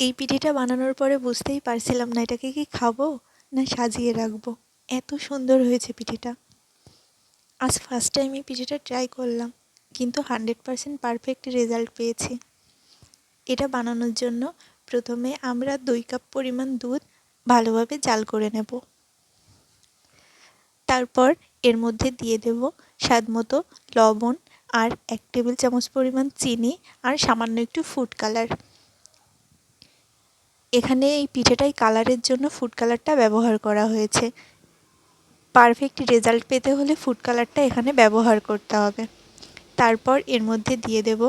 এই পিঠেটা বানানোর পরে বুঝতেই পারছিলাম না এটাকে কি খাবো না সাজিয়ে রাখবো। এত সুন্দর হয়েছে পিঠেটা। আজ ফার্স্ট টাইম এই পিঠেটা ট্রাই করলাম, কিন্তু 100% পারফেক্ট রেজাল্ট পেয়েছি। এটা বানানোর জন্য প্রথমে আমরা 2 কাপ পরিমাণ দুধ ভালোভাবে জাল করে নেব। তারপর এর মধ্যে দিয়ে দেব স্বাদমতো লবণ আর 1 টেবিল চামচ পরিমাণ চিনি আর সামান্য একটু ফুড কালার। এখানে এই পিঠেটাই কালারের জন্য ফুড কালারটা ব্যবহার করা হয়েছে। পারফেক্ট রেজাল্ট পেতে হলে ফুড কালারটা এখানে ব্যবহার করতে হবে। তারপর এর মধ্যে দিয়ে দেব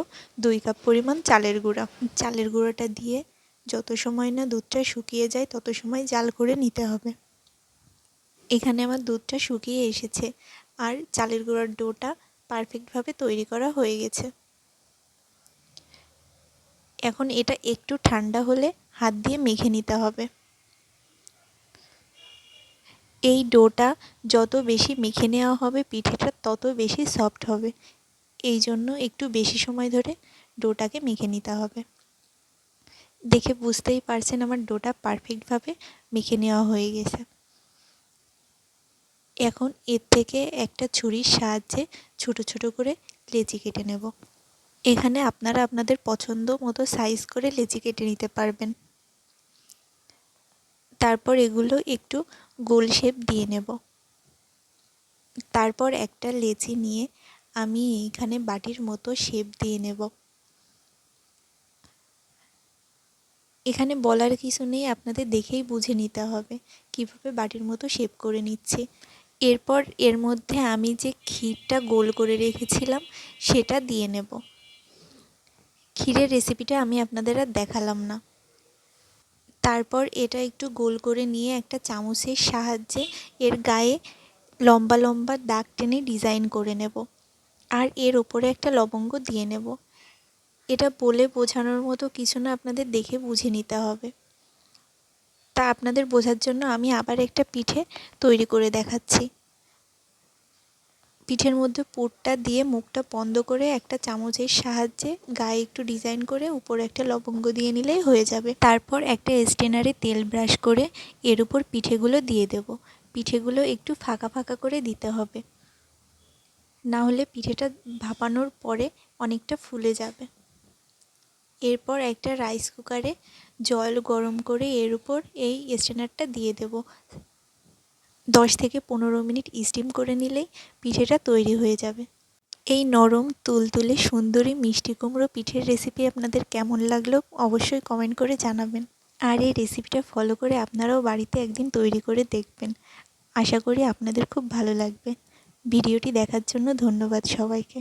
2 কাপ পরিমাণ চালের গুঁড়া। চালের গুঁড়োটা দিয়ে যত সময় না দুধটা শুকিয়ে যায় তত সময় জাল করে নিতে হবে। এখানে আমার দুধটা শুকিয়ে এসেছে আর চালের গুঁড়ার ডোটা পারফেক্টভাবে তৈরি করা হয়ে গেছে। এখন এটা একটু ঠান্ডা হলে হাত দিয়ে মেখে নিতে হবে। এই ডোটা যত বেশি মেখে নেওয়া হবে পিঠেটা তত বেশি সফট হবে। এই জন্য একটু বেশি সময় ধরে ডোটাকে মেখে নিতে হবে। দেখে বুঝতেই পারছেন আমার ডোটা পারফেক্টভাবে মেখে নেওয়া হয়ে গেছে। এখন এর থেকে একটা ছুরির সাহায্যে ছোট ছোট করে লেচি কেটে নেব। এখানে আপনারা আপনাদের পছন্দ মতো সাইজ করে লেচি কেটে নিতে পারবেন। তারপর এগুলো একটু গোল শেপ দিয়ে নেব। তারপর একটা লেচি নিয়ে আমি এইখানে বাটির মতো শেপ দিয়ে নেব। এখানে বলার কিছু নেই, আপনাদের দেখেই বুঝে নিতে হবে কিভাবে বাটির মতো শেপ করে নিচ্ছি। এরপর এর মধ্যে আমি যে ক্ষীরটা গোল করে রেখেছিলাম সেটা দিয়ে নেব। ক্ষীরের রেসিপিটা আমি আপনাদের আর দেখালাম না। তারপর এটা একটু গোল করে নিয়ে একটা চামচের সাহায্যে এর গায়ে লম্বা লম্বা দাগ টেনে ডিজাইন করে নেব আর এর ওপরে একটা লবঙ্গ দিয়ে নেব। এটা বলে বোঝানোর মতো কিছু না, আপনাদের দেখে বুঝে নিতে হবে। তা আপনাদের বোঝার জন্য আমি আবার একটা পিঠে তৈরি করে দেখাচ্ছি। পিঠের মধ্যে পুরটা দিয়ে মুখটা বন্ধ করে একটা চামচের সাহায্যে গায়ে একটু ডিজাইন করে উপরে একটা লবঙ্গ দিয়ে নিলেই হয়ে যাবে। তারপর একটা স্ট্রেনারে তেল ব্রাশ করে এর উপর পিঠেগুলো দিয়ে দেব। পিঠেগুলো একটু ফাঁকা ফাঁকা করে দিতে হবে, না হলে পিঠেটা ভাপানোর পরে অনেকটা ফুলে যাবে। এরপর একটা রাইস কুকারে জল গরম করে এর উপর এই স্ট্রেনারটা দিয়ে দেব। 10 থেকে 15 মিনিট স্টিম করে নিলেই পিঠেটা তৈরি হয়ে যাবে। এই নরম তুলতুলে সুন্দরী মিষ্টি কুমড়ো পিঠের রেসিপি আপনাদের কেমন লাগলো অবশ্যই কমেন্ট করে জানাবেন। আর এই রেসিপিটা ফলো করে আপনারাও বাড়িতে একদিন তৈরি করে দেখবেন। আশা করি আপনাদের খুব ভালো লাগবে। ভিডিওটি দেখার জন্য ধন্যবাদ সবাইকে।